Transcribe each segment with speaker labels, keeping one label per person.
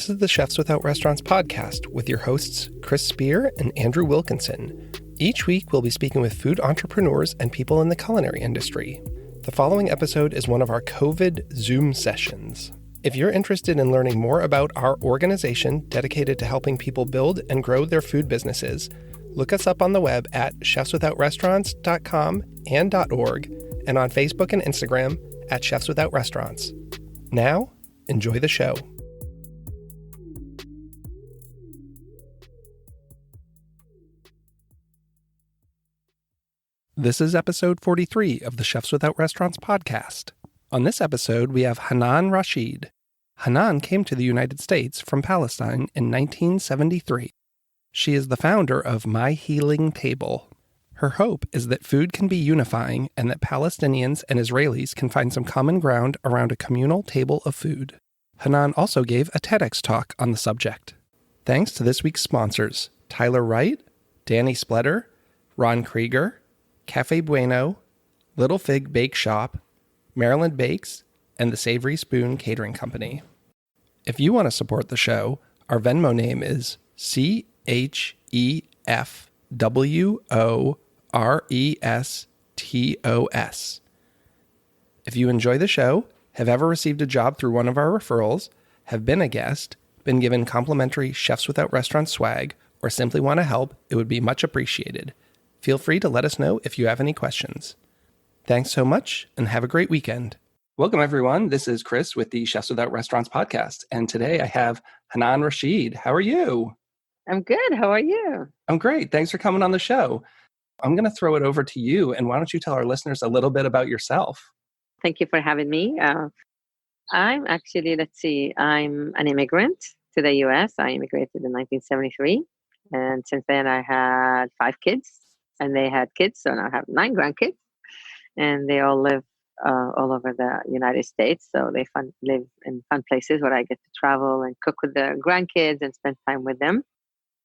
Speaker 1: This is the Chefs Without Restaurants podcast with your hosts, Chris Spear and Andrew Wilkinson. Each week, we'll be speaking with food entrepreneurs and people in the culinary industry. The following episode is one of our COVID Zoom sessions. If you're interested in learning more about our organization dedicated to helping people build and grow their food businesses, look us up on the web at chefswithoutrestaurants.com and .org, and on Facebook and Instagram at Chefs Without Restaurants. Now, enjoy the show. This is episode 43 of the Chefs Without Restaurants podcast. On this episode, we have Hanan Rasheed. Hanan came to the United States from Palestine in 1973. She is the founder of My Healing Table. Her hope is that food can be unifying and that Palestinians and Israelis can find some common ground around a communal table of food. Hanan also gave a TEDx talk on the subject. Thanks to this week's sponsors, Tyler Wright, Danny Spletter, Ron Krieger, Cafe Bueno, Little Fig Bake Shop, Maryland Bakes, and the Savory Spoon Catering Company. If you want to support the show, our Venmo name is CHEFWORESTOS. If you enjoy the show, have ever received a job through one of our referrals, have been a guest, been given complimentary Chefs Without Restaurants swag, or simply want to help, it would be much appreciated. Feel free to let us know if you have any questions. Thanks so much, and have a great weekend. Welcome, everyone. This is Chris with the Chefs Without Restaurants podcast, and today I have Hanan Rasheed. How are you?
Speaker 2: I'm good. How are you?
Speaker 1: I'm great. Thanks for coming on the show. I'm going to throw it over to you, and why don't you tell our listeners a little bit about yourself?
Speaker 2: Thank you for having me. I'm actually, I'm an immigrant to the U.S. I immigrated in 1973, and since then I had 5 kids, and they had kids, so now I have 9 grandkids, and they all live all over the United States, so they live in fun places where I get to travel and cook with the grandkids and spend time with them.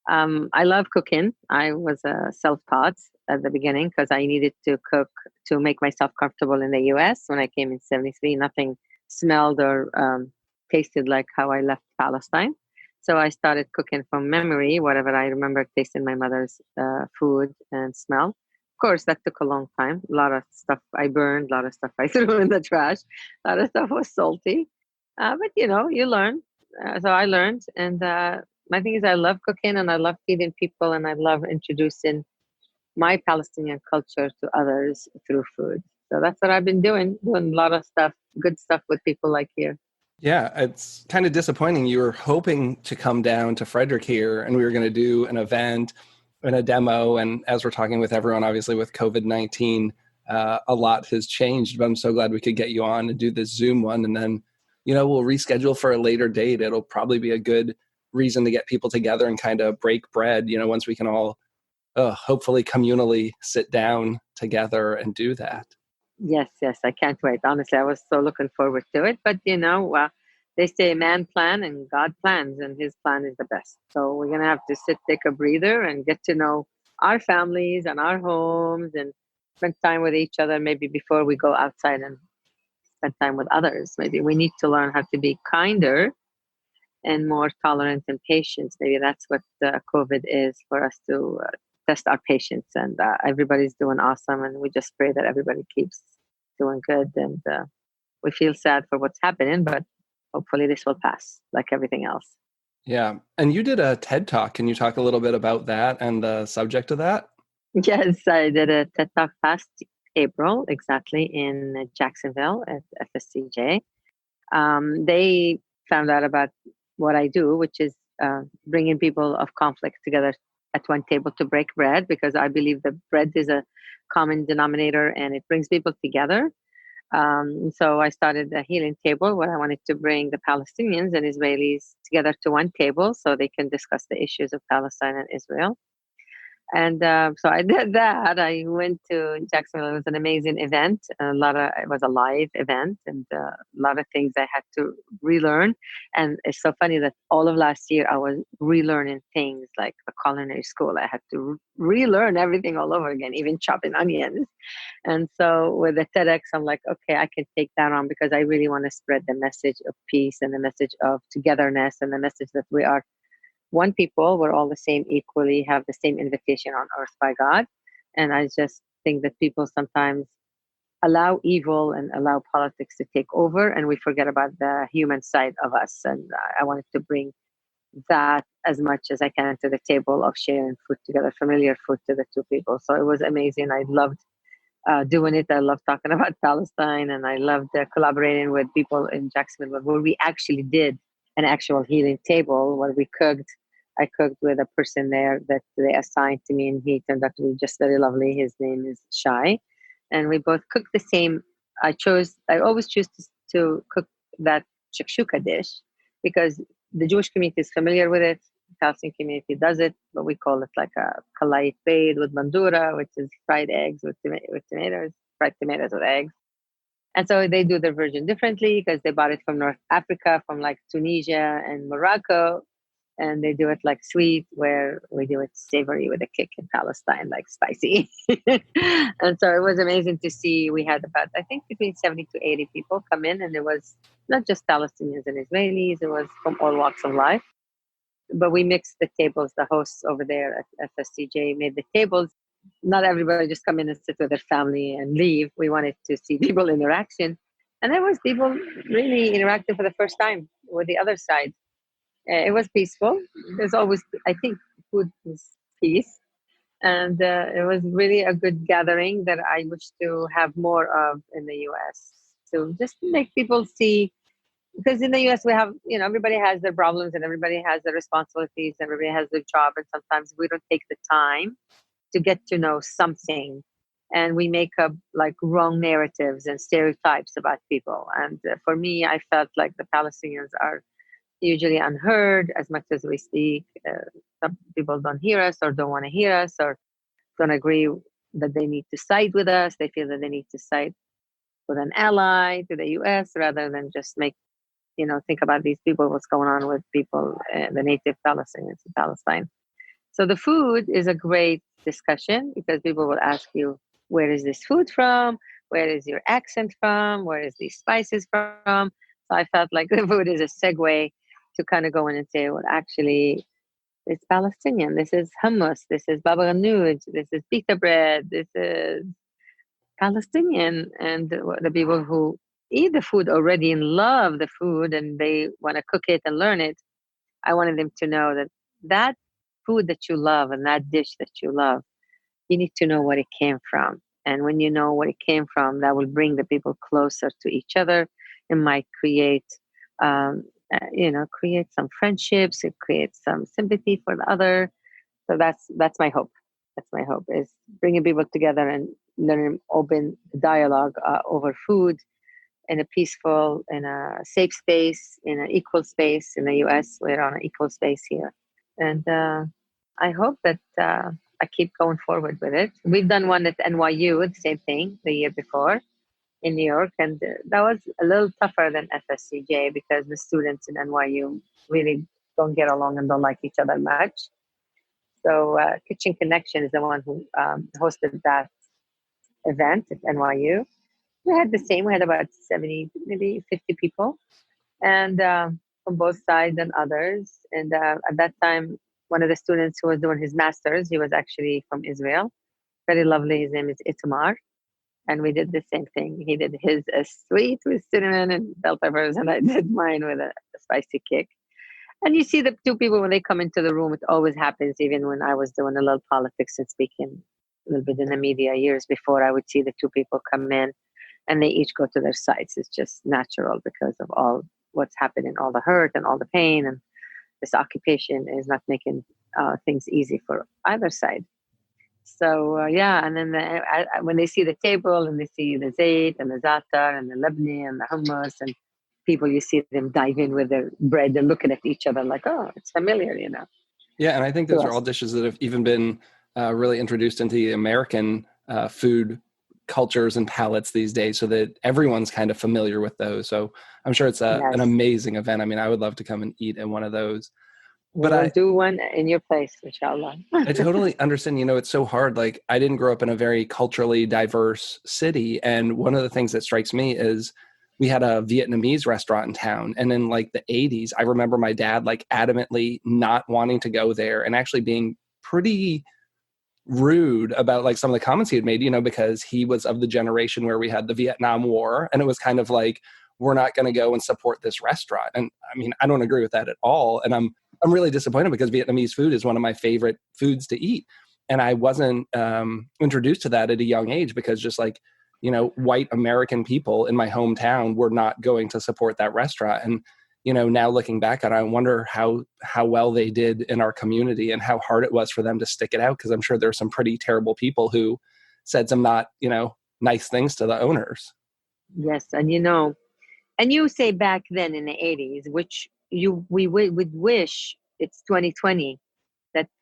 Speaker 2: I love cooking. I was self-taught at the beginning because I needed to cook to make myself comfortable in the U.S. When I came in 73, nothing smelled or tasted like how I left Palestine. So I started cooking from memory, whatever I remember tasting my mother's food and smell. Of course, that took a long time. A lot of stuff I burned, a lot of stuff I threw in the trash. A lot of stuff was salty. But, you learn. So I learned. And my thing is I love cooking and I love feeding people and I love introducing my Palestinian culture to others through food. So that's what I've been doing a lot of stuff, good stuff with people like you.
Speaker 1: Yeah, it's kind of disappointing. You were hoping to come down to Frederick here and we were going to do an event and a demo. And as we're talking with everyone, obviously with COVID-19, a lot has changed, but I'm so glad we could get you on and do this Zoom one. And then, we'll reschedule for a later date. It'll probably be a good reason to get people together and kind of break bread, once we can all hopefully communally sit down together and do that.
Speaker 2: Yes, I can't wait. Honestly, I was so looking forward to it. But, they say man plan and God plans, and his plan is the best. So we're going to have to take a breather and get to know our families and our homes and spend time with each other maybe before we go outside and spend time with others. Maybe we need to learn how to be kinder and more tolerant and patient. Maybe that's what COVID is for us to test our patience. And everybody's doing awesome. And we just pray that everybody keeps doing good. And we feel sad for what's happening, but hopefully this will pass like everything else.
Speaker 1: Yeah. And you did a TED Talk. Can you talk a little bit about that and the subject of that?
Speaker 2: Yes, I did a TED Talk past April, exactly, in Jacksonville at FSCJ. They found out about what I do, which is bringing people of conflict together at one table to break bread, because I believe that bread is a common denominator and it brings people together. So I started a healing table where I wanted to bring the Palestinians and Israelis together to one table so they can discuss the issues of Palestine and Israel. And so I did that. I went to Jacksonville. It was an amazing event. It was a live event, and a lot of things I had to relearn. And it's so funny that all of last year I was relearning things like the culinary school. I had to relearn everything all over again, even chopping onions. And so with the TEDx, I'm like, okay, I can take that on because I really want to spread the message of peace and the message of togetherness and the message that we are one people, we're all the same equally, have the same invitation on earth by God. And I just think that people sometimes allow evil and allow politics to take over, and we forget about the human side of us. And I wanted to bring that as much as I can to the table of sharing food together, familiar food to the two people. So it was amazing. I loved doing it. I loved talking about Palestine, and I loved collaborating with people in Jacksonville where we actually did an actual healing table where we cooked. I cooked with a person there that they assigned to me, and he turned out to be just very lovely. His name is Shai, and we both cooked the same. I always choose to cook that shakshuka dish because the Jewish community is familiar with it. The Palestinian community does it, but we call it like a kalait beid with mandura, which is fried eggs with tomatoes, fried tomatoes with eggs. And so they do their version differently because they bought it from North Africa, from like Tunisia and Morocco. And they do it like sweet, where we do it savory with a kick in Palestine, like spicy. And so it was amazing to see. We had about, I think, between 70 to 80 people come in, and it was not just Palestinians and Israelis, it was from all walks of life. But we mixed the tables. The hosts over there at FSCJ made the tables. Not everybody just come in and sit with their family and leave. We wanted to see people interaction. And there was people really interacting for the first time with the other side. It was peaceful. There's always, I think, food is peace. And it was really a good gathering that I wish to have more of in the US. So just to make people see, because in the US we have, everybody has their problems and everybody has their responsibilities, everybody has their job, and sometimes we don't take the time to get to know something, and we make up like wrong narratives and stereotypes about people. And for me, I felt like the Palestinians are usually unheard as much as we speak. Some people don't hear us or don't want to hear us or don't agree that they need to side with us. They feel that they need to side with an ally to the US rather than just think about these people, what's going on with people, the native Palestinians in Palestine. So the food is a great discussion because people will ask you, where is this food from? Where is your accent from? Where is these spices from? So I felt like the food is a segue to kind of go in and say, well, actually, it's Palestinian. This is hummus. This is baba ganoush. This is pita bread. This is Palestinian. And the people who eat the food already and love the food and they want to cook it and learn it, I wanted them to know that food that you love and that dish that you love, you need to know where it came from. And when you know where it came from, that will bring the people closer to each other. It might create, create some friendships. It creates some sympathy for the other. So that's my hope. That's my hope, is bringing people together and learn open dialogue over food in a peaceful, in a safe space, in an equal space. In the US, we're on an equal space here. And I hope that I keep going forward with it. We've done one at NYU, the same thing, the year before in New York. And that was a little tougher than FSCJ because the students in NYU really don't get along and don't like each other much. So Kitchen Connection is the one who hosted that event at NYU. We had the same. We had about 70, maybe 50 people, and from both sides and others. And at that time, one of the students who was doing his master's, he was actually from Israel. Very lovely. His name is Itamar. And we did the same thing. He did his sweet with cinnamon and bell peppers, and I did mine with a spicy kick. And you see the two people when they come into the room, it always happens. Even when I was doing a little politics and speaking a little bit in the media years before, I would see the two people come in and they each go to their sides. It's just natural because of all what's happening, all the hurt and all the pain. And this occupation is not making things easy for either side. So, and then when they see the table and they see the zayt and the za'atar and the labni and the hummus and people, you see them dive in with their bread and looking at each other like, oh, it's familiar,
Speaker 1: Yeah, and I think those are all dishes that have even been really introduced into the American food cultures and palates these days, so that everyone's kind of familiar with those. So I'm sure it's an
Speaker 2: Yes.
Speaker 1: amazing event. I mean, I would love to come and eat at one of those.
Speaker 2: We
Speaker 1: But
Speaker 2: will do one in your place, inshallah.
Speaker 1: I totally understand. It's so hard. Like, I didn't grow up in a very culturally diverse city. And one of the things that strikes me is we had a Vietnamese restaurant in town. And in like the 80s, I remember my dad like adamantly not wanting to go there and actually being pretty rude about like some of the comments he had made, because he was of the generation where we had the Vietnam War. And it was kind of like, we're not going to go and support this restaurant. And I mean, I don't agree with that at all. And I'm really disappointed because Vietnamese food is one of my favorite foods to eat. And I wasn't introduced to that at a young age because just like, white American people in my hometown were not going to support that restaurant. And, now looking back on it, I wonder how well they did in our community and how hard it was for them to stick it out. Because I'm sure there are some pretty terrible people who said some not, nice things to the owners.
Speaker 2: Yes. And and you say back then in the 80s, which we would wish it's 2020,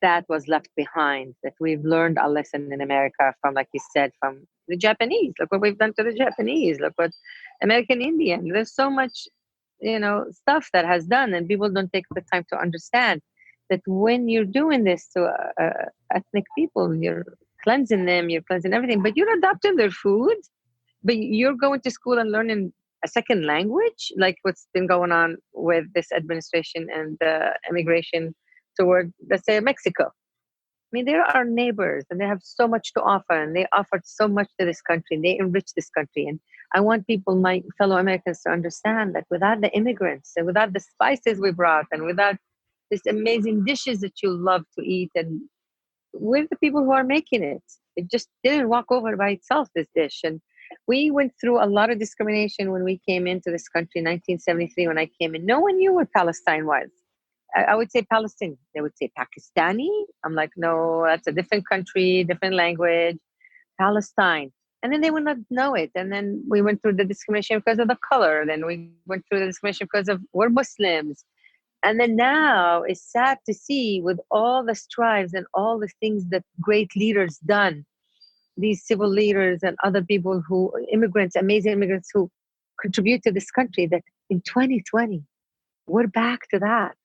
Speaker 2: that was left behind, that we've learned a lesson in America from, like you said, from the Japanese. Look what we've done to the Japanese. Look what American Indian. There's so much, stuff that has done, and people don't take the time to understand that when you're doing this to ethnic people, you're cleansing them, you're cleansing everything, but you're adopting their food, but you're going to school and learning a second language, like what's been going on with this administration and immigration toward, let's say, Mexico. I mean, they're our neighbors and they have so much to offer, and they offered so much to this country, and they enrich this country. And I want people, my fellow Americans, to understand that without the immigrants and without the spices we brought and without these amazing dishes that you love to eat, and we're the people who are making it. It just didn't walk over by itself, this dish. And we went through a lot of discrimination when we came into this country in 1973. When I came in, no one knew what Palestine was. I would say Palestine. They would say Pakistani. I'm like, no, that's a different country, different language. Palestine. And then they would not know it. And then we went through the discrimination because of the color. Then we went through the discrimination because of we're Muslims. And then now it's sad to see, with all the strives and all the things that great leaders done, these civil leaders and other people who, immigrants, amazing immigrants who contribute to this country, that in 2020, we're back to that.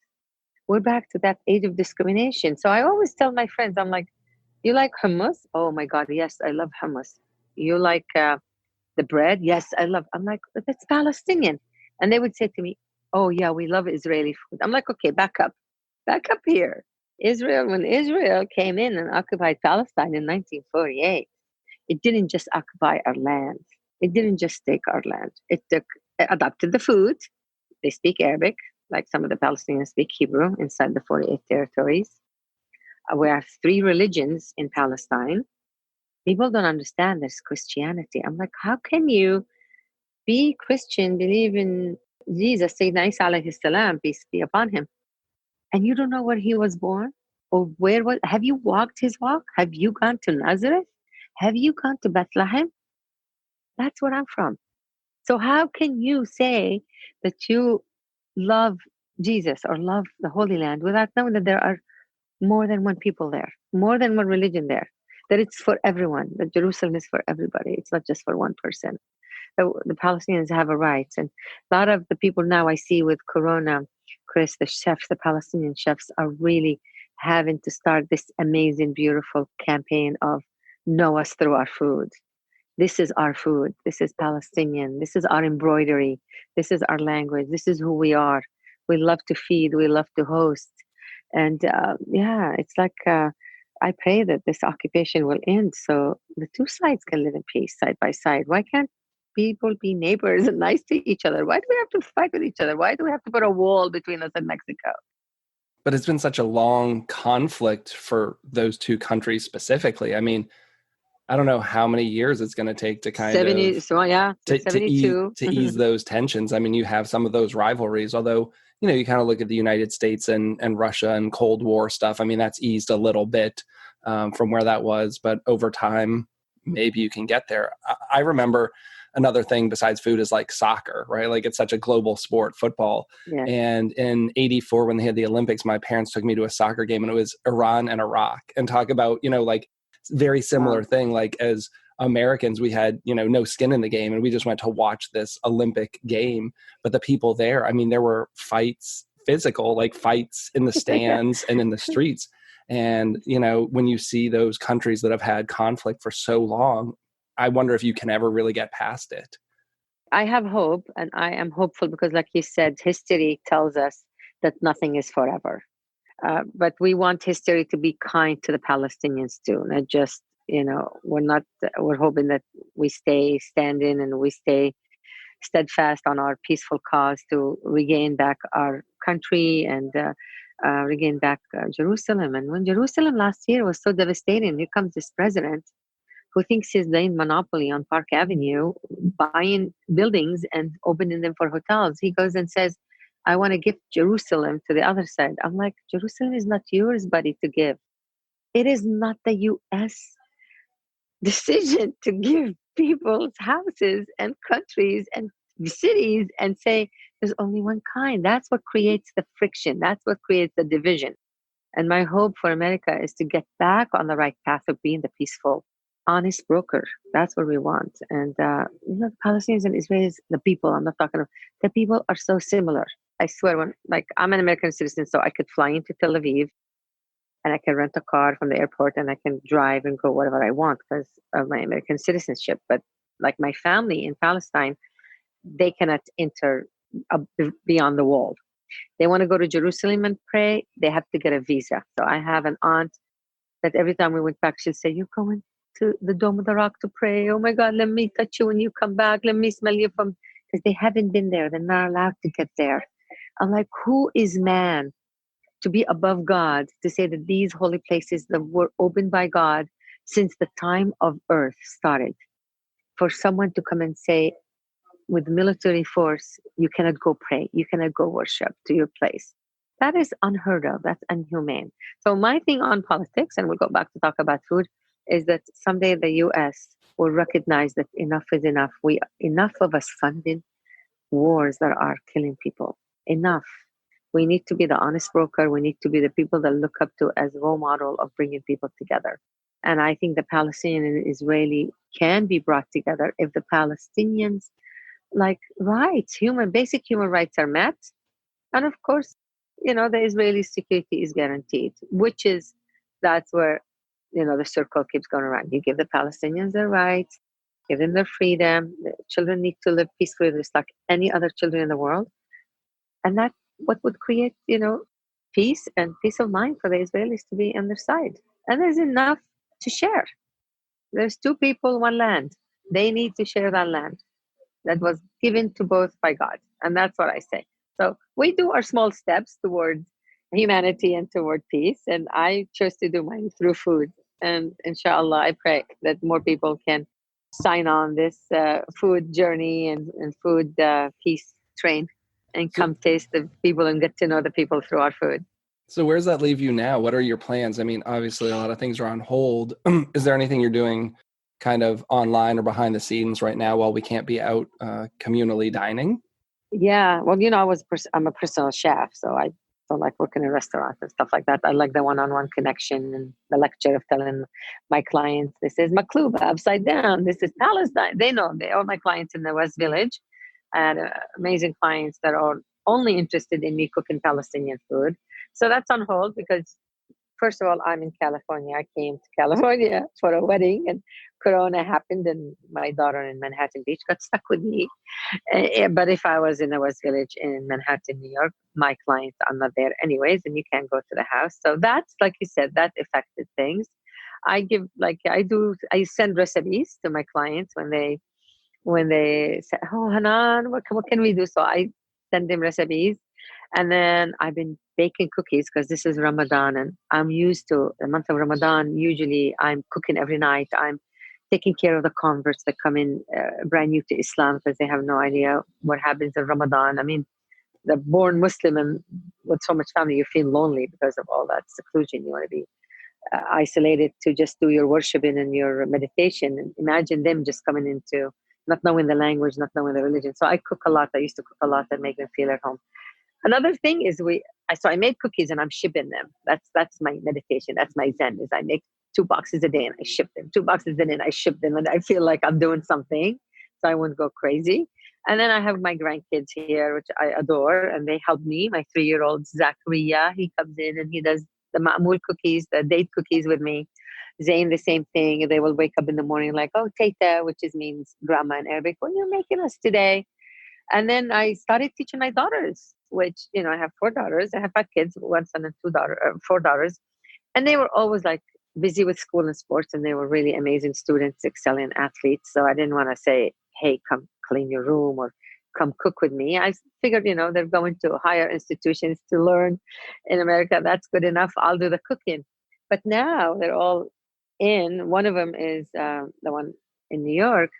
Speaker 2: We're back to that age of discrimination. So I always tell my friends, I'm like, you like hummus? Oh my God, yes, I love hummus. You like the bread? Yes, I love. I'm like, but that's Palestinian. And they would say to me, oh yeah, we love Israeli food. I'm like, okay, back up here. When Israel came in and occupied Palestine in 1948, it didn't just occupy our land. It didn't just take our land. It adopted the food. They speak Arabic, like some of the Palestinians speak Hebrew inside the 48 territories. We have 3 religions in Palestine. People don't understand there's Christianity. I'm like, how can you be Christian, believe in Jesus, Sayyidina Isa alayhi salam, peace be upon him, and you don't know where he was born? Or have you walked his walk? Have you gone to Nazareth? Have you gone to Bethlehem? That's where I'm from. So how can you say that you love Jesus or love the Holy Land without knowing that there are more than one people there, more than one religion there, that it's for everyone, that Jerusalem is for everybody. It's not just for one person. The Palestinians have a right. And a lot of the people now I see with Corona, Chris, the chefs, the Palestinian chefs are really having to start this amazing, beautiful campaign of know us through our food. This is our food. This is Palestinian. This is our embroidery. This is our language. This is who we are. We love to feed. We love to host. And it's like I pray that this occupation will end so the two sides can live in peace side by side. Why can't people be neighbors and nice to each other? Why do we have to fight with each other? Why do we have to put a wall between us and Mexico?
Speaker 1: But it's been such a long conflict for those two countries specifically. I mean, I don't know how many years it's going to take to kind
Speaker 2: 70,
Speaker 1: of
Speaker 2: so yeah,
Speaker 1: to
Speaker 2: 72
Speaker 1: to ease those tensions. I mean, you have some of those rivalries, although, you kind of look at the United States and Russia and Cold War stuff. I mean, that's eased a little bit from where that was, but over time, maybe you can get there. I remember another thing besides food is like soccer, right? Like it's such a global sport, football.
Speaker 2: Yeah.
Speaker 1: And in 84, when they had the Olympics, my parents took me to a soccer game and it was Iran and Iraq, and talk about, like very similar thing. Like as Americans, we had, no skin in the game and we just went to watch this Olympic game. But the people there, I mean, there were fights, physical, like fights in the stands and in the streets. And, when you see those countries that have had conflict for so long, I wonder if you can ever really get past it.
Speaker 2: I have hope, and I am hopeful because, like you said, history tells us that nothing is forever. But we want history to be kind to the Palestinians too, not just, we're hoping that we stay standing and we stay steadfast on our peaceful cause to regain back our country and regain back Jerusalem. And when Jerusalem last year was so devastating, here comes this president who thinks he's gained monopoly on Park Avenue, buying buildings and opening them for hotels. He goes and says, I want to give Jerusalem to the other side. I'm like, Jerusalem is not yours, buddy, to give. It is not the U.S. decision to give people's houses and countries and cities and say there's only one kind. That's what creates the friction. That's what creates the division. And my hope for America is to get back on the right path of being the peaceful, honest broker. That's what we want. And the Palestinians and Israelis, the people, I'm not talking about, the people are so similar. I swear, I'm an American citizen, so I could fly into Tel Aviv and I can rent a car from the airport and I can drive and go wherever I want because of my American citizenship. But like my family in Palestine, they cannot enter beyond the wall. They want to go to Jerusalem and pray, they have to get a visa. So I have an aunt that every time we went back, she'd say, you're going to the Dome of the Rock to pray. Oh my God, let me touch you when you come back. Let me smell you from, because they haven't been there. They're not allowed to get there. I'm like, who is man to be above God, to say that these holy places that were opened by God since the time of earth started, for someone to come and say, with military force, you cannot go pray, you cannot go worship to your place. That is unheard of. That's inhumane. So my thing on politics, and we'll go back to talk about food, is that someday the U.S. will recognize that enough is enough. Enough of us funding wars that are killing people. Enough. We need to be the honest broker. We need to be the people that look up to as role model of bringing people together. And I think the Palestinian and Israeli can be brought together if the Palestinians basic human rights are met. And of course, the Israeli security is guaranteed, that's where, the circle keeps going around. You give the Palestinians their rights, give them their freedom. The children need to live peacefully just like any other children in the world. And that's what would create, peace and peace of mind for the Israelis to be on their side. And there's enough to share. There's two people, one land. They need to share that land that was given to both by God. And that's what I say. So we do our small steps towards humanity and toward peace. And I chose to do mine through food. And inshallah, I pray that more people can sign on this food journey and food peace train and come taste the people and get to know the people through our food.
Speaker 1: So where does that leave you now? What are your plans? I mean, obviously a lot of things are on hold. Is there anything you're doing kind of online or behind the scenes right now while we can't be out communally dining?
Speaker 2: Yeah, well, I'm a personal chef, so I don't like working in restaurants and stuff like that. I like the one-on-one connection and the lecture of telling my clients, this is Makluba, upside down, this is Palestine. They know, all my clients in the West Village, and amazing clients that are only interested in me cooking Palestinian food. So that's on hold because, first of all, I'm in California. I came to California for a wedding and Corona happened and my daughter in Manhattan Beach got stuck with me. But if I was in the West Village in Manhattan, New York, my clients are not there anyways and you can't go to the house. So that's, like you said, that affected things. I send recipes to my clients when they say, oh, Hanan, what can we do? So I send them recipes. And then I've been baking cookies because this is Ramadan and I'm used to the month of Ramadan. Usually I'm cooking every night. I'm taking care of the converts that come in brand new to Islam because they have no idea what happens in Ramadan. I mean, the born Muslim and with so much family, you feel lonely because of all that seclusion. You want to be isolated to just do your worshiping and your meditation. And imagine them just coming into not knowing the language, not knowing the religion. So I cook a lot. I used to cook a lot and make them feel at home. Another thing is I made cookies and I'm shipping them. That's my meditation. That's my Zen. Is I make 2 boxes a day and I ship them. 2 boxes a day and I ship them, and I feel like I'm doing something, so I won't go crazy. And then I have my grandkids here, which I adore, and they help me. My 3-year-old Zachariah, he comes in and he does the ma'mul cookies, the date cookies with me. Zayn, the same thing. They will wake up in the morning like, oh, Tata, which means grandma in Arabic. What are you making us today? And then I started teaching my daughters, which, I have 4 daughters. I have 5 kids, 1 son and 4 daughters. And they were always like busy with school and sports, and they were really amazing students, excelling athletes. So I didn't want to say, hey, come clean your room or come cook with me. I figured, they're going to higher institutions to learn in America. That's good enough. I'll do the cooking. But now they're all in. One of them is the one in New York.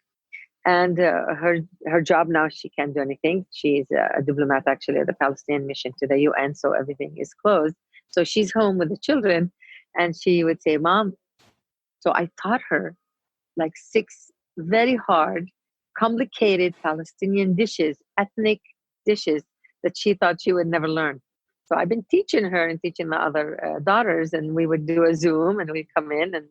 Speaker 2: And her job now, she can't do anything. She's a diplomat, actually, at the Palestinian mission to the UN, so everything is closed. So she's home with the children, and she would say, Mom, so I taught her like 6 very hard, complicated Palestinian dishes, ethnic dishes that she thought she would never learn. So I've been teaching her and teaching the other daughters, and we would do a Zoom, and we'd come in and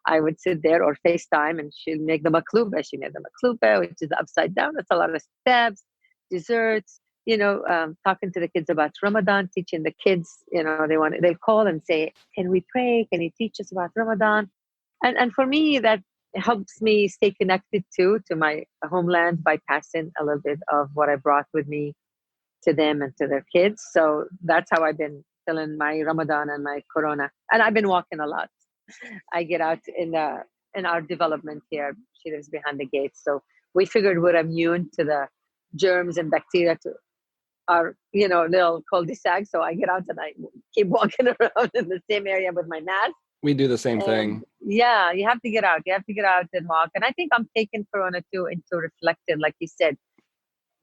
Speaker 2: I would sit there or FaceTime, and she'd make the makluba. She made the makluba, which is upside down. That's a lot of steps, desserts, talking to the kids about Ramadan, teaching the kids, they call and say, can we pray? Can you teach us about Ramadan? And for me, that helps me stay connected to my homeland by passing a little bit of what I brought with me to them and to their kids. So that's how I've been filling my Ramadan and my Corona. And I've been walking a lot. I get out in our development here. She lives behind the gates, so we figured we're immune to the germs and bacteria to our little cul-de-sac. So I get out and I keep walking around in the same area with my mask.
Speaker 1: We do the same thing.
Speaker 2: Yeah, you have to get out. You have to get out and walk. And I think I'm taking Corona too into reflective, like you said.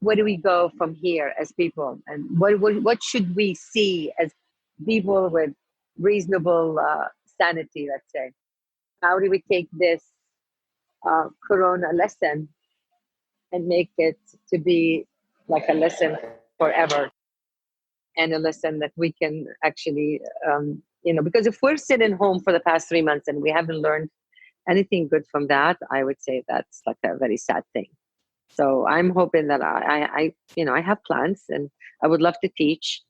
Speaker 2: Where do we go from here as people, and what should we see as people with reasonable sanity, let's say? How do we take this Corona lesson and make it to be like a lesson forever, and a lesson that we can actually, because if we're sitting home for the past 3 months and we haven't learned anything good from that, I would say that's like a very sad thing. So I'm hoping that I have plans, and I would love to teach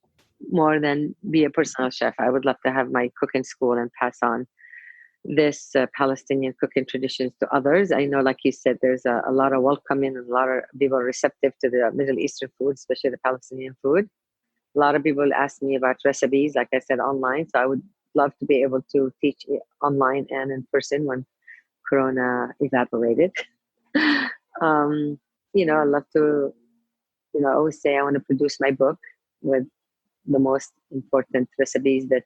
Speaker 2: more than be a personal chef. I would love to have my cooking school and pass on this Palestinian cooking traditions to others. I know, like you said, there's a lot of welcoming and a lot of people receptive to the Middle Eastern food, especially the Palestinian food. A lot of people ask me about recipes, like I said, online. So I would love to be able to teach online and in person when Corona evaporated. I love to, I always say I want to produce my book with the most important recipes that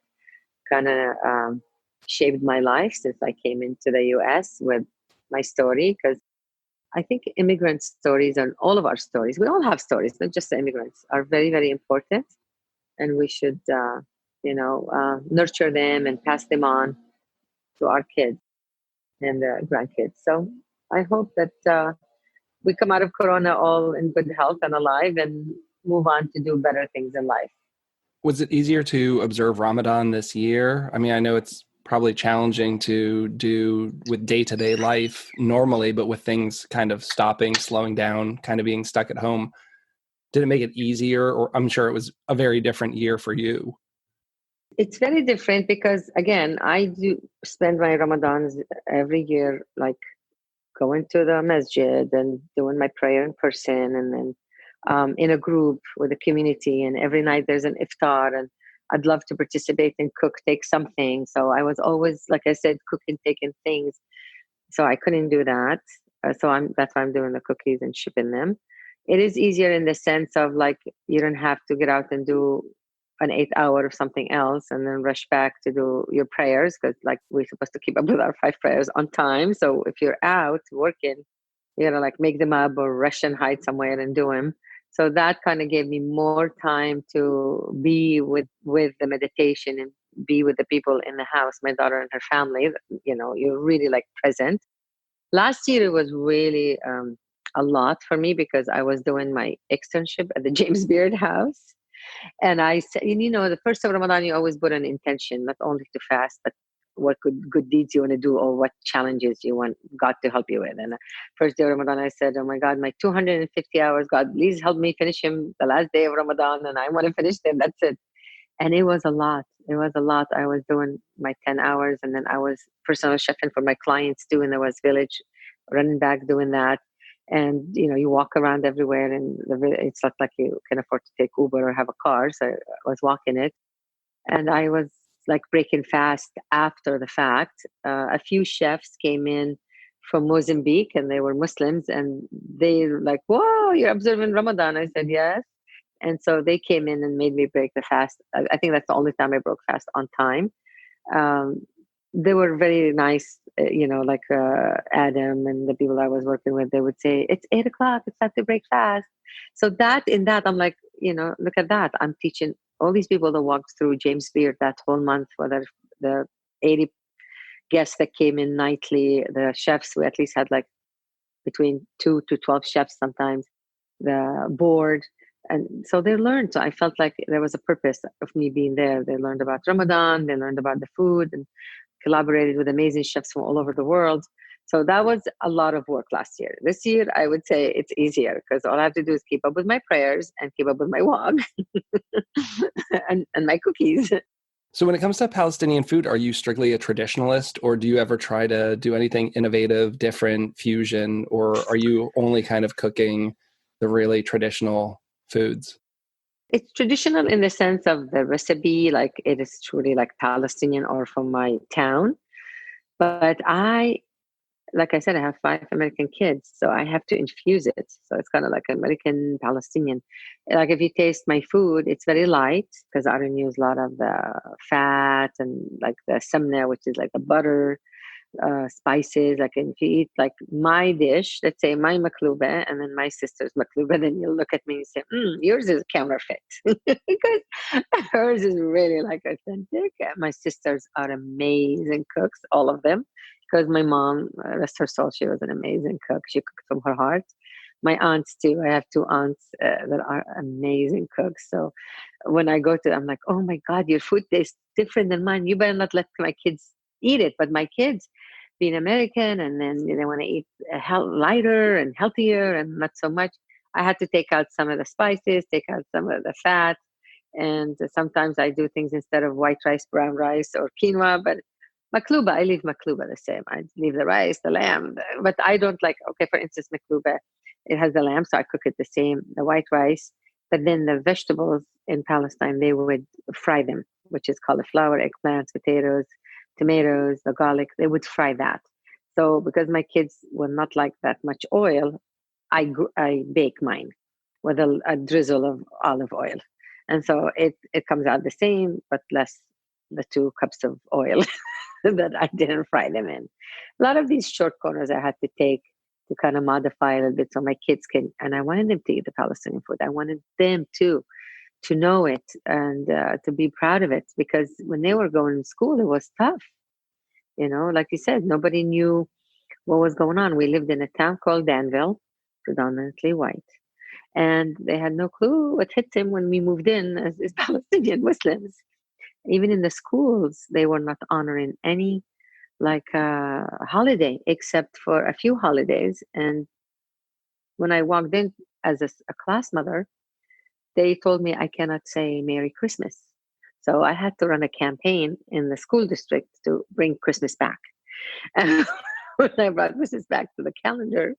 Speaker 2: kind of shaped my life since I came into the US with my story. Because I think immigrant stories and all of our stories, we all have stories, not just the immigrants, are very, very important. And we should, nurture them and pass them on to our kids and grandkids. So I hope that we come out of Corona all in good health and alive and move on to do better things in life.
Speaker 1: Was it easier to observe Ramadan this year? I mean, I know it's probably challenging to do with day-to-day life normally, but with things kind of stopping, slowing down, kind of being stuck at home, did it make it easier? Or I'm sure it was a very different year for you.
Speaker 2: It's very different because, again, I do spend my Ramadans every year, like going to the masjid and doing my prayer in person, and then in a group with the community. And every night there's an iftar, and I'd love to participate and cook, take something. So I was always, like I said, cooking, taking things. So I couldn't do that. That's why I'm doing the cookies and shipping them. It is easier in the sense of like, you don't have to get out and do an 8 hour of something else and then rush back to do your prayers, because like we're supposed to keep up with our 5 prayers on time. So if you're out working, you gotta like make them up or rush and hide somewhere and do them. So that kind of gave me more time to be with the meditation and be with the people in the house, my daughter and her family. You're really like present. Last year it was really a lot for me because I was doing my externship at the James Beard House. And I said, the first of Ramadan, you always put an intention, not only to fast, but what good deeds you want to do or what challenges you want God to help you with. And first day of Ramadan, I said, oh my God, my 250 hours, God, please help me finish him the last day of Ramadan. And I want to finish them. That's it. And it was a lot. It was a lot. I was doing my 10 hours and then I was personal chefing for my clients too in the West Village, running back doing that. And, you walk around everywhere and it's not like you can afford to take Uber or have a car. So I was walking it and I was like breaking fast after the fact. A few chefs came in from Mozambique and they were Muslims and they were like, whoa, you're observing Ramadan. I said, yes. And so they came in and made me break the fast. I think that's the only time I broke fast on time. They were very nice, like Adam and the people I was working with, they would say, it's 8 o'clock, it's time to break fast. So in that, I'm like, look at that. I'm teaching all these people that walked through James Beard that whole month, whether the 80 guests that came in nightly, the chefs, we at least had like between 2 to 12 chefs sometimes, the board. And so they learned. So I felt like there was a purpose of me being there. They learned about Ramadan, they learned about the food and collaborated with amazing chefs from all over the world. So that was a lot of work last year. This year, I would say it's easier because all I have to do is keep up with my prayers and keep up with my wok and my cookies.
Speaker 1: So when it comes to Palestinian food, are you strictly a traditionalist or do you ever try to do anything innovative, different, fusion, or are you only kind of cooking the really traditional foods?
Speaker 2: It's traditional in the sense of the recipe, like it is truly like Palestinian or from my town. But like I said, I have 5 American kids, so I have to infuse it. So it's kind of like American Palestinian. Like if you taste my food, it's very light because I don't use a lot of the fat and like the semna, which is like the butter, spices. Like if you eat like my dish, let's say my makluba and then my sister's makluba, then you'll look at me and say, yours is counterfeit because hers is really like authentic. My sisters are amazing cooks, all of them, because my mom, rest her soul, she was an amazing cook. She cooked from her heart. My aunts too. I have 2 aunts that are amazing cooks. So when I go to, I'm like, oh my God, your food tastes different than mine. You better not let my kids eat it. But my kids, being American, and then they want to eat lighter and healthier and not so much. I had to take out some of the spices, take out some of the fat. And sometimes I do things instead of white rice, brown rice, or quinoa. But makluba, I leave makluba the same. I leave the rice, the lamb. But I don't like, okay, for instance, makluba, it has the lamb, so I cook it the same, the white rice. But then the vegetables in Palestine, they would fry them, which is cauliflower, eggplants, potatoes, tomatoes, the garlic, they would fry that. So because my kids will not like that much oil, I bake mine with a drizzle of olive oil. And so it comes out the same, but less the 2 cups of oil that I didn't fry them in. A lot of these short corners I had to take to kind of modify a little bit so my kids can, and I wanted them to eat the Palestinian food. I wanted them to know it and to be proud of it, because when they were going to school, it was tough. Like you said, nobody knew what was going on. We lived in a town called Danville, predominantly white, and they had no clue what hit them when we moved in as Palestinian Muslims. Even in the schools, they were not honoring any holiday except for a few holidays. And when I walked in as a class mother, they told me I cannot say Merry Christmas. So I had to run a campaign in the school district to bring Christmas back. And when I brought Christmas back to the calendar,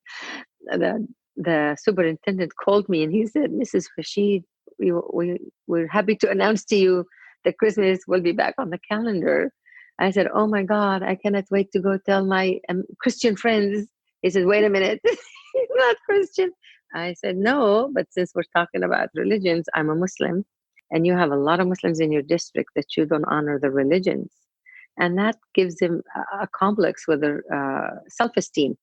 Speaker 2: the superintendent called me and he said, Mrs. Rasheed, we're happy to announce to you that Christmas will be back on the calendar. I said, oh my God, I cannot wait to go tell my Christian friends. He said, wait a minute, he's not Christian. I said, no, but since we're talking about religions, I'm a Muslim, and you have a lot of Muslims in your district that you don't honor the religions. And that gives them a complex with their self-esteem.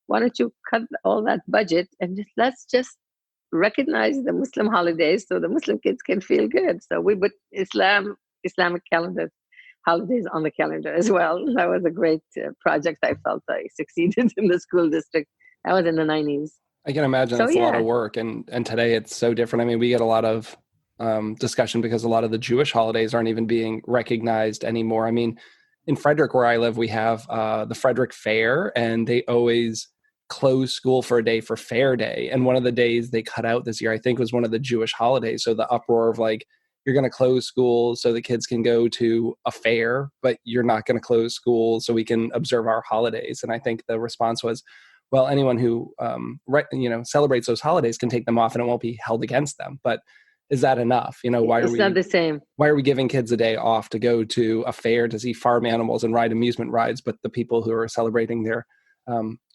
Speaker 2: Why don't you cut all that budget and let's just recognize the Muslim holidays so the Muslim kids can feel good. So we put Islamic calendar holidays on the calendar as well. That was a great project. I felt I succeeded in the school district That was in the 90s.
Speaker 1: I can imagine
Speaker 2: So
Speaker 1: it's a lot of
Speaker 2: yeah,
Speaker 1: work, and today it's so different. I mean, we get a lot of discussion because a lot of the Jewish holidays aren't even being recognized anymore. I mean, in Frederick, where I live, we have the Frederick Fair, and they always close school for a day for Fair Day. And one of the days they cut out this year, I think, was one of the Jewish holidays. So the uproar of like, you're going to close school so the kids can go to a fair, but you're not going to close school so we can observe our holidays. And I think the response was, well, anyone who celebrates those holidays can take them off and it won't be held against them. But is that enough?
Speaker 2: it's not the same.
Speaker 1: Why are we giving kids a day off to go to a fair to see farm animals and ride amusement rides, but the people who are celebrating their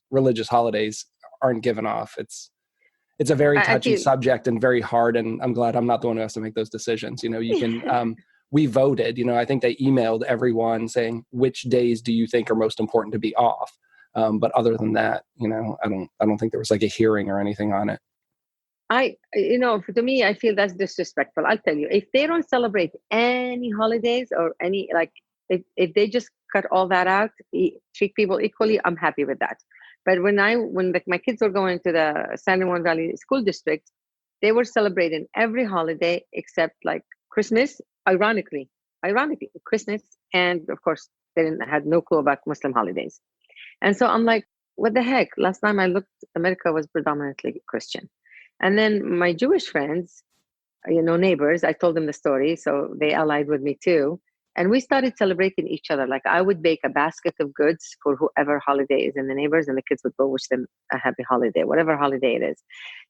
Speaker 1: religious holidays aren't given off? It's a very
Speaker 2: I
Speaker 1: touchy
Speaker 2: feel
Speaker 1: subject and very hard, and I'm glad I'm not the one who has to make those decisions. You can we voted. I think they emailed everyone saying, which days do you think are most important to be off? But other than that, I don't think there was like a hearing or anything on it.
Speaker 2: to me, I feel that's disrespectful. I'll tell you, if they don't celebrate any holidays or any, like, if they just cut all that out, treat people equally, I'm happy with that. But when my kids were going to the San Juan Valley School District, they were celebrating every holiday except like Christmas, ironically, Christmas. And of course, they had no clue about Muslim holidays. And so I'm like, what the heck? Last time I looked, America was predominantly Christian. And then my Jewish friends, neighbors, I told them the story. So they allied with me too. And we started celebrating each other. Like I would bake a basket of goods for whoever holiday is in the neighbors, and the kids would go wish them a happy holiday, whatever holiday it is.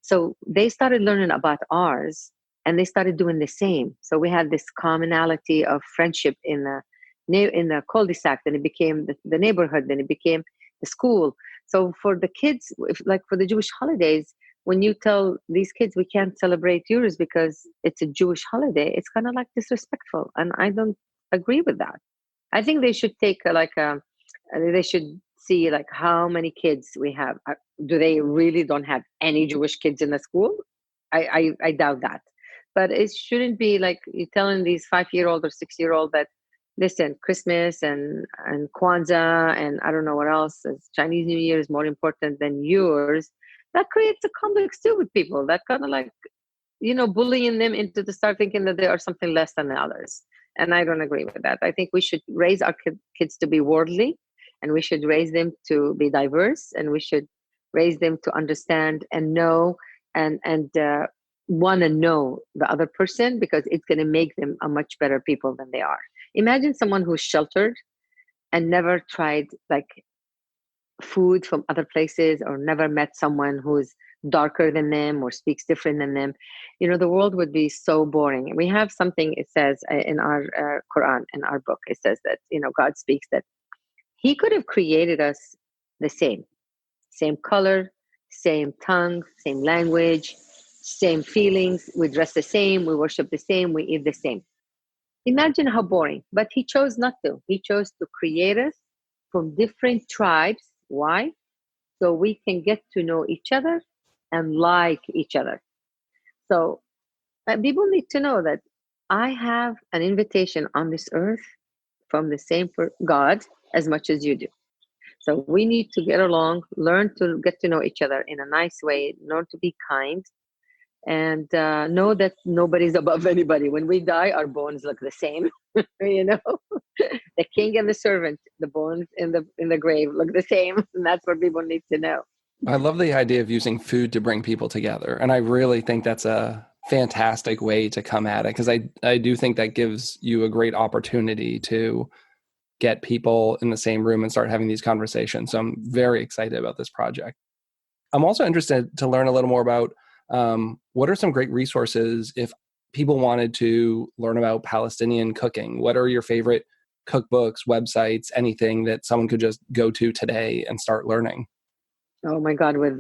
Speaker 2: So they started learning about ours and they started doing the same. So we had this commonality of friendship in the cul-de-sac, then it became the neighborhood, then it became the school. So for the kids, like for the Jewish holidays, when you tell these kids we can't celebrate yours because it's a Jewish holiday, it's kind of like disrespectful. And I don't agree with that. I think they should take they should see like how many kids we have. Do they really don't have any Jewish kids in the school? I doubt that. But it shouldn't be like you're telling these 5-year-old or 6-year-old that, listen, Christmas and Kwanzaa and I don't know what else, Chinese New Year is more important than yours. That creates a complex too with people. That kind of like, bullying them into to start thinking that they are something less than the others. And I don't agree with that. I think we should raise our kids to be worldly, and we should raise them to be diverse, and we should raise them to understand and know and want to know the other person, because it's going to make them a much better people than they are. Imagine someone who's sheltered and never tried like food from other places, or never met someone who's darker than them or speaks different than them. The world would be so boring. We have something, it says in our Quran, in our book, it says that, God speaks that he could have created us the same color, same tongue, same language, same feelings. We dress the same, we worship the same, we eat the same. Imagine how boring. But he chose not to. He chose to create us from different tribes. Why? So we can get to know each other and like each other. So people need to know that I have an invitation on this earth from the same God as much as you do. So we need to get along, learn to get to know each other in a nice way, learn to be kind, and know that nobody's above anybody. When we die, our bones look the same. The king and the servant, the bones in the grave look the same, and that's what people need to know.
Speaker 1: I love the idea of using food to bring people together, and I really think that's a fantastic way to come at it, because I do think that gives you a great opportunity to get people in the same room and start having these conversations. So I'm very excited about this project. I'm also interested to learn a little more about what are some great resources if people wanted to learn about Palestinian cooking. What are your favorite cookbooks, websites, anything that someone could just go to today and start learning?
Speaker 2: Oh my God, with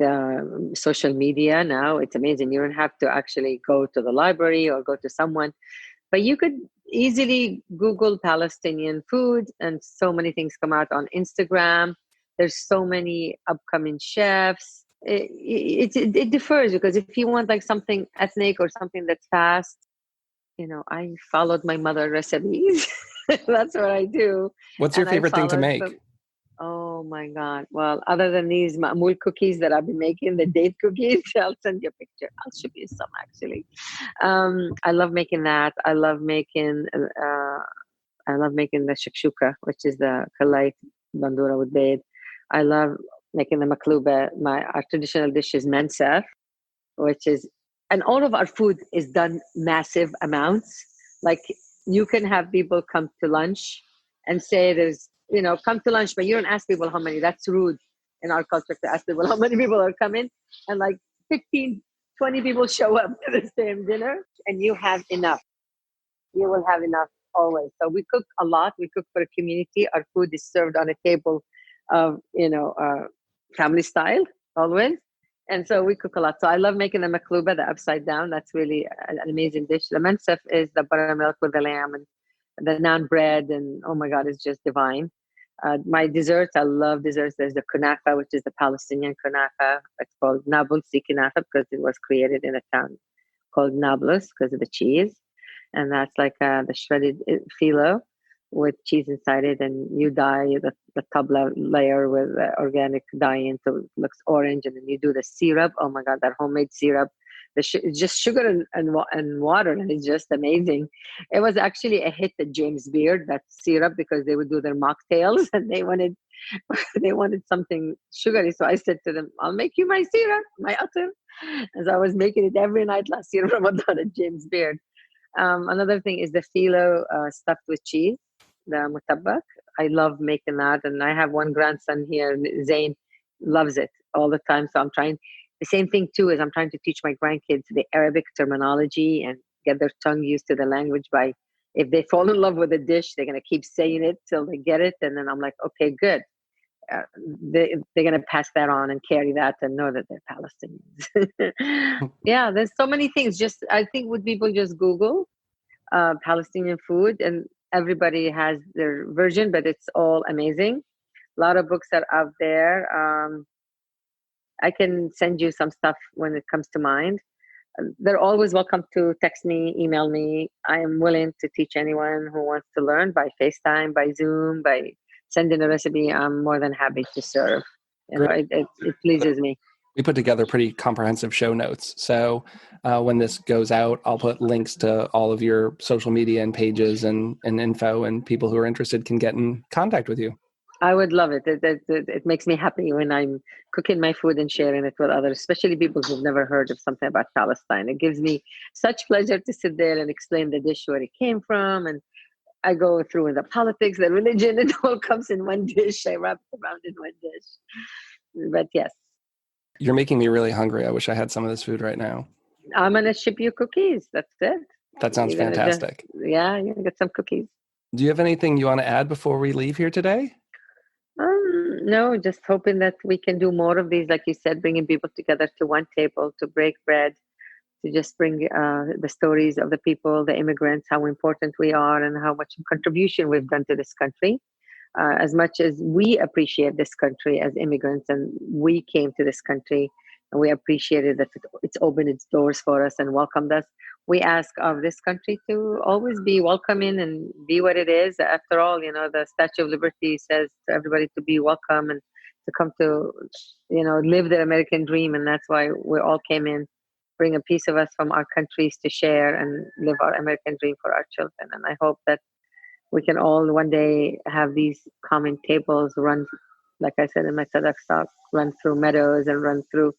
Speaker 2: social media now, it's amazing. You don't have to actually go to the library or go to someone, but you could easily Google Palestinian food, and so many things come out on Instagram. There's so many upcoming chefs. It differs, because if you want like something ethnic or something that's fast, I followed my mother recipes. That's what I do.
Speaker 1: What's your favorite thing to make?
Speaker 2: Oh my God. Well, other than these Ma'mul cookies that I've been making, the date cookies, I'll send you a picture. I'll show you some actually. I love making that. I love making the shakshuka, which is the kalait bandura with bayd. I love making the makluba. Our traditional dish is mensaf, which is, and all of our food is done massive amounts. Like you can have people come to lunch and say come to lunch, but you don't ask people how many. That's rude in our culture to ask people how many people are coming. And like 15, 20 people show up to the same dinner and you have enough. You will have enough always. So we cook a lot. We cook for a community. Our food is served on a table of, family style always. And so we cook a lot. So I love making the makluba, the upside down. That's really an amazing dish. The mensef is the buttermilk with the lamb and the naan bread. And oh my God, it's just divine. My desserts, I love desserts. There's the kunafa, which is the Palestinian kunafa. It's called Nabulsi kunafa because it was created in a town called Nablus because of the cheese. And that's like the shredded phyllo with cheese inside it, and you dye the top layer with organic dye so it looks orange, and then you do the syrup. Oh my God, that homemade syrup! It's just sugar and water, and it's just amazing. It was actually a hit at James Beard, that syrup, because they would do their mocktails and they wanted something sugary. So I said to them, "I'll make you my syrup, my atar." As I was making it every night last year, Ramadan at James Beard. Another thing is the phyllo stuffed with cheese, the mutabbak. I love making that, and I have one grandson here, Zain, loves it all the time. So I'm trying. The same thing too is I'm trying to teach my grandkids the Arabic terminology and get their tongue used to the language. By if they fall in love with a dish, they're gonna keep saying it till they get it, and then I'm like, okay, good. They're going to pass that on and carry that and know that they're Palestinians. Yeah, there's so many things. Just I think would people just Google Palestinian food, and everybody has their version, but it's all amazing. A lot of books are out there. I can send you some stuff when it comes to mind. They're always welcome to text me, email me. I am willing to teach anyone who wants to learn by FaceTime, by Zoom, by sending a recipe. I'm more than happy to serve. It pleases me.
Speaker 1: We put together pretty comprehensive show notes. So when this goes out, I'll put links to all of your social media and pages and info, and people who are interested can get in contact with you.
Speaker 2: I would love it. It makes me happy when I'm cooking my food and sharing it with others, especially people who've never heard of something about Palestine. It gives me such pleasure to sit there and explain the dish, where it came from, and I go through the politics, the religion, it all comes in one dish. I wrap it around in one dish. But yes.
Speaker 1: You're making me really hungry. I wish I had some of this food right now.
Speaker 2: I'm going to ship you cookies. That's it.
Speaker 1: That sounds fantastic.
Speaker 2: You're going to get some cookies.
Speaker 1: Do you have anything you want to add before we leave here today?
Speaker 2: No, just hoping that we can do more of these, like you said, bringing people together to one table, to break bread, to just bring the stories of the people, the immigrants, how important we are and how much contribution we've done to this country. As much as we appreciate this country as immigrants, and we came to this country and we appreciated that it's opened its doors for us and welcomed us, we ask of this country to always be welcoming and be what it is. After all, the Statue of Liberty says to everybody to be welcome and to come to, live the American dream. And that's why we all came in, bring a piece of us from our countries to share and live our American dream for our children. And I hope that we can all one day have these common tables run, like I said in my TEDx talk, run through meadows and run through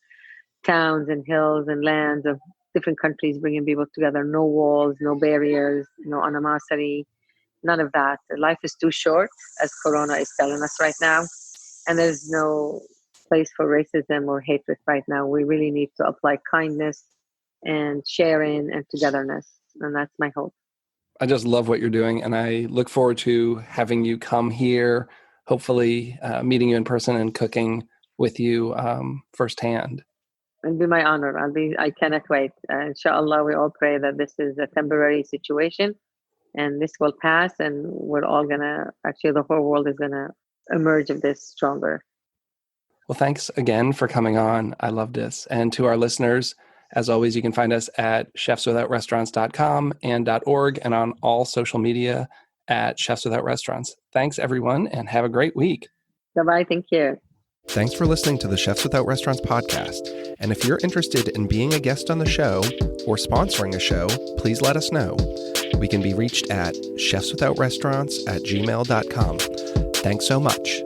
Speaker 2: towns and hills and lands of different countries, bringing people together. No walls, no barriers, no animosity, none of that. Life is too short, as Corona is telling us right now, and there's no place for racism or hatred right now. We really need to apply kindness and sharing and togetherness, and that's my hope.
Speaker 1: I just love what you're doing, and I look forward to having you come here, hopefully meeting you in person and cooking with you firsthand.
Speaker 2: It'll be my honor. I cannot wait. Inshallah, we all pray that this is a temporary situation and this will pass, and we're all the whole world is gonna emerge of this stronger.
Speaker 1: Well, thanks again for coming on. I love this. And to our listeners, as always, you can find us at chefswithoutrestaurants.com and .org, and on all social media at Chefs Without Restaurants. Thanks, everyone, and have a great week.
Speaker 2: Bye-bye. Thank you.
Speaker 1: Thanks for listening to the Chefs Without Restaurants podcast. And if you're interested in being a guest on the show or sponsoring a show, please let us know. We can be reached at chefswithoutrestaurants@gmail.com. Thanks so much.